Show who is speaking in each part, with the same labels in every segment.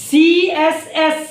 Speaker 1: CSS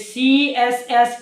Speaker 1: CSS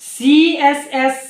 Speaker 1: CSS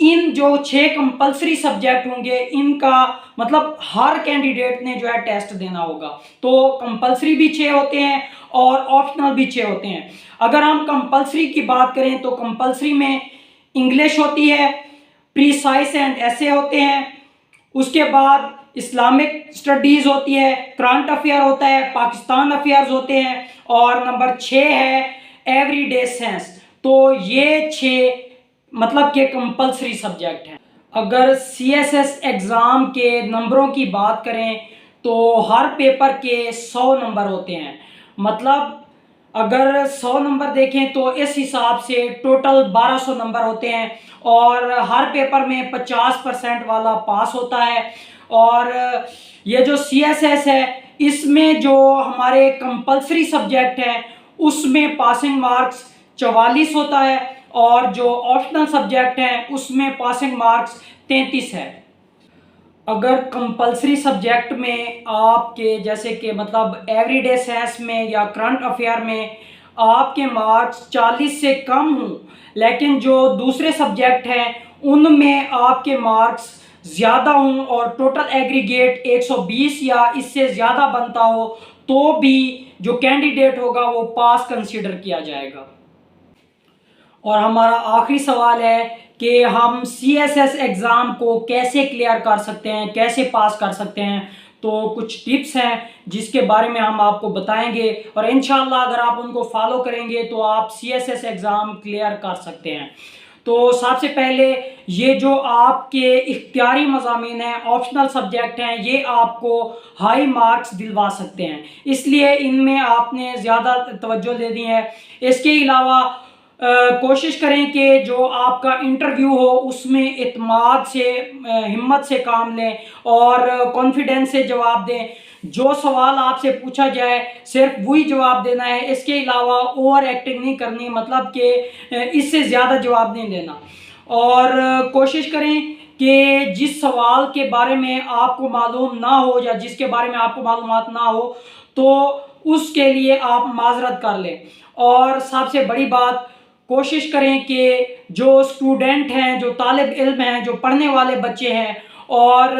Speaker 1: ان جو 6 compulsory subject ہوں گے ان کا مطلب ہر کینڈیڈیٹ نے جو ہے ٹیسٹ دینا ہوگا. تو کمپلسری بھی 6 ہوتے ہیں اور آپشنل بھی 6 ہوتے ہیں. اگر ہم کمپلسری کی بات کریں تو کمپلسری میں انگلش ہوتی ہے، پریسائز اینڈ ایسے ہوتے ہیں، اس کے بعد اسلامک اسٹڈیز ہوتی ہے، کرنٹ افیئر ہوتا ہے، پاکستان افیئرز ہوتے ہیں، اور نمبر 6 ہے ایوری ڈے سائنس. تو یہ 6 مطلب کہ کمپلسری سبجیکٹ ہیں. اگر سی ایس ایس ایگزام کے نمبروں کی بات کریں تو ہر پیپر کے 100 نمبر ہوتے ہیں. مطلب اگر 100 نمبر دیکھیں تو اس حساب سے ٹوٹل 1200 نمبر ہوتے ہیں، اور ہر پیپر میں 50% والا پاس ہوتا ہے. اور یہ جو سی ایس ایس ہے اس میں جو ہمارے کمپلسری سبجیکٹ ہیں اس میں پاسنگ مارکس 44 ہوتا ہے، اور جو آپشنل سبجیکٹ ہیں اس میں پاسنگ مارکس 33 ہے. اگر کمپلسری سبجیکٹ میں آپ کے جیسے کہ مطلب ایوری ڈے سائنس میں یا کرنٹ افیئر میں آپ کے مارکس 40 سے کم ہوں، لیکن جو دوسرے سبجیکٹ ہیں ان میں آپ کے مارکس زیادہ ہوں اور ٹوٹل ایگریگیٹ 120 یا اس سے زیادہ بنتا ہو، تو بھی جو کینڈیڈیٹ ہوگا وہ پاس کنسیڈر کیا جائے گا. اور ہمارا آخری سوال ہے کہ ہم سی ایس ایس ایگزام کو کیسے کلیئر کر سکتے ہیں، کیسے پاس کر سکتے ہیں. تو کچھ ٹپس ہیں جس کے بارے میں ہم آپ کو بتائیں گے، اور انشاءاللہ اگر آپ ان کو فالو کریں گے تو آپ C S S exam clear کر سکتے ہیں. تو سب سے پہلے یہ جو آپ کے اختیاری مضامین ہیں، آپشنل سبجیکٹ ہیں، یہ آپ کو ہائی مارکس دلوا سکتے ہیں، اس لیے ان میں آپ نے زیادہ توجہ دینی ہے. اس کے علاوہ کوشش کریں کہ جو آپ کا انٹرویو ہو اس میں اعتماد سے ہمت سے کام لیں اور کانفیڈنس سے جواب دیں. جو سوال آپ سے پوچھا جائے صرف وہی جواب دینا ہے، اس کے علاوہ اوور ایکٹنگ نہیں کرنی، مطلب کہ اس سے زیادہ جواب نہیں دینا. اور کوشش کریں کہ جس سوال کے بارے میں آپ کو معلوم نہ ہو یا جس کے بارے میں آپ کو معلومات نہ ہو تو اس کے لیے آپ معذرت کر لیں. اور سب سے بڑی بات، کوشش کریں کہ جو اسٹوڈنٹ ہیں، جو طالب علم ہیں، جو پڑھنے والے بچے ہیں اور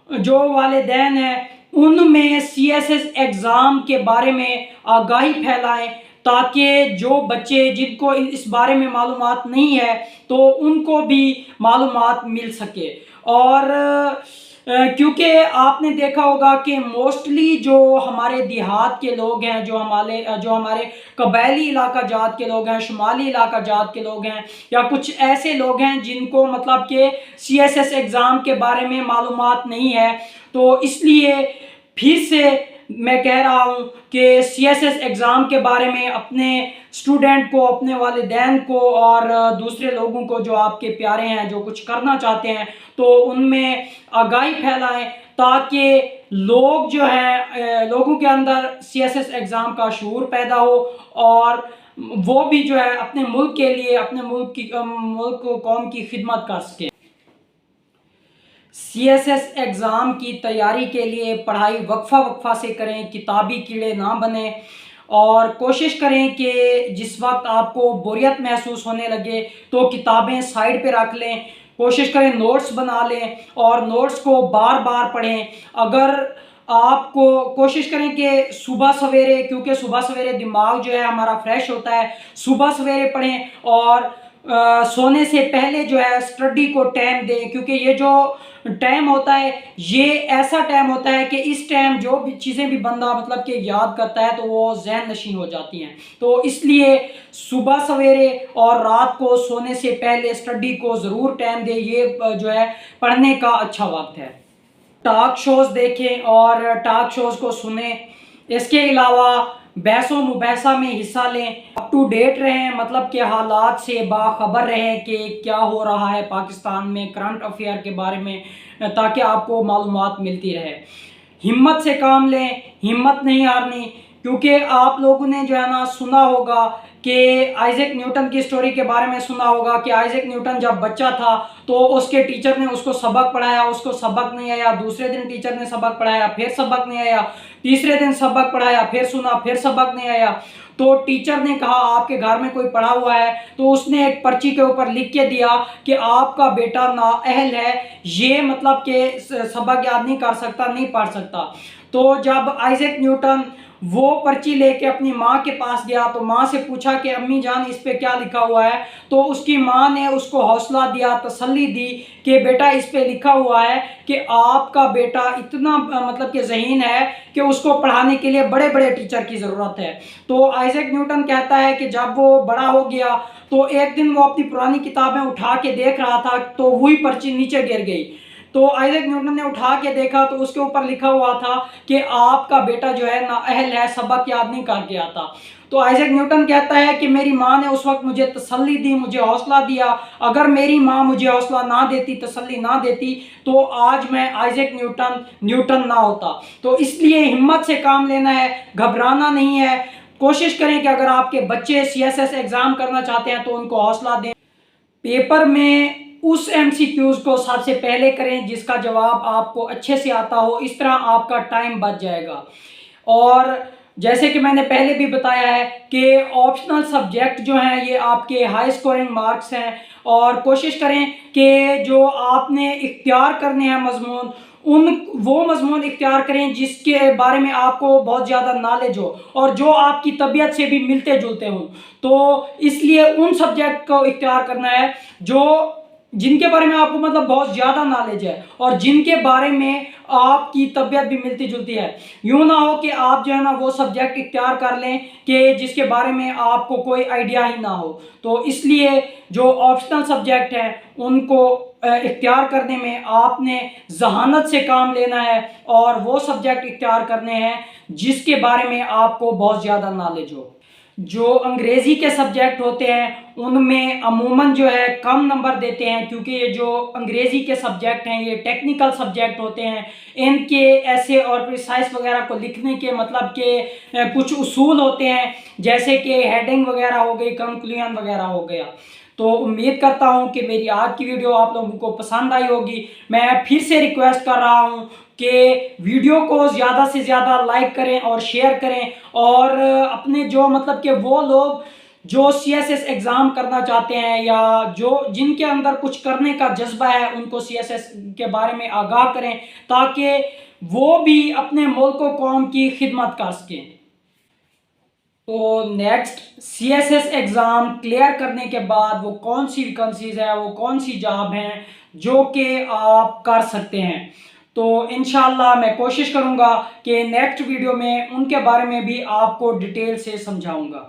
Speaker 1: جو والدین ہیں، ان میں سی ایس ایس ایگزام کے بارے میں آگاہی پھیلائیں تاکہ جو بچے جن کو اس بارے میں معلومات نہیں ہے تو ان کو بھی معلومات مل سکے. اور کیونکہ آپ نے دیکھا ہوگا کہ موسٹلی جو ہمارے دیہات کے لوگ ہیں، جو ہمارے قبائلی علاقہ جات کے لوگ ہیں، شمالی علاقہ جات کے لوگ ہیں، یا کچھ ایسے لوگ ہیں جن کو مطلب کہ سی ایس ایس ایگزام کے بارے میں معلومات نہیں ہے. تو اس لیے پھر سے میں کہہ رہا ہوں کہ سی ایس ایس ایگزام کے بارے میں اپنے اسٹوڈنٹ کو، اپنے والدین کو اور دوسرے لوگوں کو جو آپ کے پیارے ہیں، جو کچھ کرنا چاہتے ہیں، تو ان میں آگاہی پھیلائیں تاکہ لوگ جو ہیں، لوگوں کے اندر سی ایس ایس ایگزام کا شعور پیدا ہو اور وہ بھی جو ہے اپنے ملک کے لیے، اپنے ملک و قوم کی خدمت کر سکیں. سی ایس ایس ایگزام کی تیاری کے لیے پڑھائی وقفہ سے کریں، کتابی کیڑے نہ بنیں، اور کوشش کریں کہ جس وقت آپ کو بوریت محسوس ہونے لگے تو کتابیں سائڈ پہ رکھ لیں، کوشش کریں نوٹس بنا لیں اور نوٹس کو بار بار پڑھیں. اگر آپ کو کوشش کریں کہ صبح سویرے، کیونکہ صبح سویرے دماغ جو ہے ہمارا فریش ہوتا ہے، صبح سویرے پڑھیں اور سونے سے پہلے جو ہے اسٹڈی کو ٹائم دیں، کیونکہ یہ جو ٹائم ہوتا ہے یہ ایسا ٹائم ہوتا ہے کہ اس ٹائم جو بھی چیزیں بھی بندہ مطلب کہ یاد کرتا ہے تو وہ ذہن نشین ہو جاتی ہیں. تو اس لیے صبح سویرے اور رات کو سونے سے پہلے اسٹڈی کو ضرور ٹائم دیں، یہ جو ہے پڑھنے کا اچھا وقت ہے. ٹاک شوز دیکھیں اور ٹاک شوز کو سنیں. اس کے علاوہ بحث و مباحثہ میں حصہ لیں، اپ ٹو ڈیٹ رہیں، مطلب کہ حالات سے باخبر رہیں کہ کیا ہو رہا ہے پاکستان میں، کرنٹ افیئر کے بارے میں، تاکہ آپ کو معلومات ملتی رہے. ہمت سے کام لیں، ہمت نہیں ہارنی، کیونکہ آپ لوگوں نے جو ہے نا سنا ہوگا کہ آئزیک نیوٹن کی سٹوری کے بارے میں سنا ہوگا کہ آئزیک نیوٹن جب بچہ تھا تو اس کے ٹیچر نے اس کو سبق پڑھایا، اس کو سبق نہیں آیا، دوسرے دن ٹیچر نے سبق پڑھایا، پھر سبق نہیں آیا، تیسرے دن سبق پڑھایا، پھر سنا، پھر سبق نہیں آیا. تو ٹیچر نے کہا آپ کے گھر میں کوئی پڑھا ہوا ہے، تو اس نے ایک پرچی کے اوپر لکھ کے دیا کہ آپ کا بیٹا نااہل ہے، یہ مطلب کہ سبق یاد نہیں کر سکتا، نہیں پڑھ سکتا۔ تو جب آئزیک نیوٹن وہ پرچی لے کے اپنی ماں کے پاس گیا تو ماں سے پوچھا کہ امی جان اس پہ کیا لکھا ہوا ہے، تو اس کی ماں نے اس کو حوصلہ دیا، تسلی دی کہ بیٹا اس پہ لکھا ہوا ہے کہ آپ کا بیٹا اتنا مطلب کہ ذہین ہے کہ اس کو پڑھانے کے لیے بڑے بڑے ٹیچر کی ضرورت ہے۔ تو آئزیک نیوٹن کہتا ہے کہ جب وہ بڑا ہو گیا تو ایک دن وہ اپنی پرانی کتابیں اٹھا کے دیکھ رہا تھا تو وہی پرچی نیچے گر گئی۔ تو آئزیک نیوٹن نے اٹھا کے دیکھا تو اس کے اوپر لکھا ہوا تھا کہ آپ کا بیٹا جو ہے نااہل ہے، سبق یاد نہیں کر کے آتا۔ تو آئزیک نیوٹن کہتا ہے کہ میری ماں نے اس وقت مجھے تسلی دی، مجھے حوصلہ دیا، اگر میری ماں مجھے حوصلہ نہ دیتی، تسلی نہ دیتی تو آج میں آئزیک نیوٹن نہ ہوتا۔ تو اس لیے ہمت سے کام لینا ہے، گھبرانا نہیں ہے۔ کوشش کریں کہ اگر آپ کے بچے CSS ایگزام کرنا چاہتے ہیں تو ان کو حوصلہ دیں، پیپر میں اس MCQs کو سب سے پہلے کریں جس کا جواب آپ کو اچھے سے آتا ہو، اس طرح آپ کا ٹائم بچ جائے گا۔ اور جیسے کہ میں نے پہلے بھی بتایا ہے کہ آپشنل سبجیکٹ جو ہیں یہ آپ کے ہائی سکورنگ مارکس ہیں، اور کوشش کریں کہ جو آپ نے اختیار کرنے ہیں مضمون، وہ مضمون اختیار کریں جس کے بارے میں آپ کو بہت زیادہ نالج ہو اور جو آپ کی طبیعت سے بھی ملتے جلتے ہوں۔ تو اس لیے ان سبجیکٹ کو اختیار کرنا ہے جن کے بارے میں آپ کو مطلب بہت زیادہ نالج ہے اور جن کے بارے میں آپ کی طبیعت بھی ملتی جلتی ہے۔ یوں نہ ہو کہ آپ جو ہے نا وہ سبجیکٹ اختیار کر لیں کہ جس کے بارے میں آپ کو کوئی آئیڈیا ہی نہ ہو۔ تو اس لیے جو آپشنل سبجیکٹ ہیں ان کو اختیار کرنے میں آپ نے ذہانت سے کام لینا ہے اور وہ سبجیکٹ اختیار کرنے ہیں جس کے بارے میں آپ کو بہت زیادہ نالج ہو۔ جو انگریزی کے سبجیکٹ ہوتے ہیں ان میں عموماً جو ہے کم نمبر دیتے ہیں، کیونکہ یہ جو انگریزی کے سبجیکٹ ہیں یہ ٹیکنیکل سبجیکٹ ہوتے ہیں، ان کے ایسے اور پریسائز وغیرہ کو لکھنے کے مطلب کہ کچھ اصول ہوتے ہیں، جیسے کہ ہیڈنگ وغیرہ ہو گئی، کنکلوژن وغیرہ ہو گیا۔ تو امید کرتا ہوں کہ میری آج کی ویڈیو آپ لوگوں کو پسند آئی ہوگی۔ میں پھر سے ریکویسٹ کر رہا ہوں کہ ویڈیو کو زیادہ سے زیادہ لائک کریں اور شیئر کریں، اور اپنے جو مطلب کہ وہ لوگ جو CSS ایگزام کرنا چاہتے ہیں یا جن کے اندر کچھ کرنے کا جذبہ ہے ان کو CSS کے بارے میں آگاہ کریں تاکہ وہ بھی اپنے ملک و قوم کی خدمت کر سکیں۔ تو نیکسٹ CSS ایگزام کلیئر کرنے کے بعد وہ کون سی ویکنسیز ہیں، وہ کون سی جاب ہیں جو کہ آپ کر سکتے ہیں، تو انشاءاللہ میں کوشش کروں گا کہ نیکسٹ ویڈیو میں ان کے بارے میں بھی آپ کو ڈیٹیل سے سمجھاؤں گا۔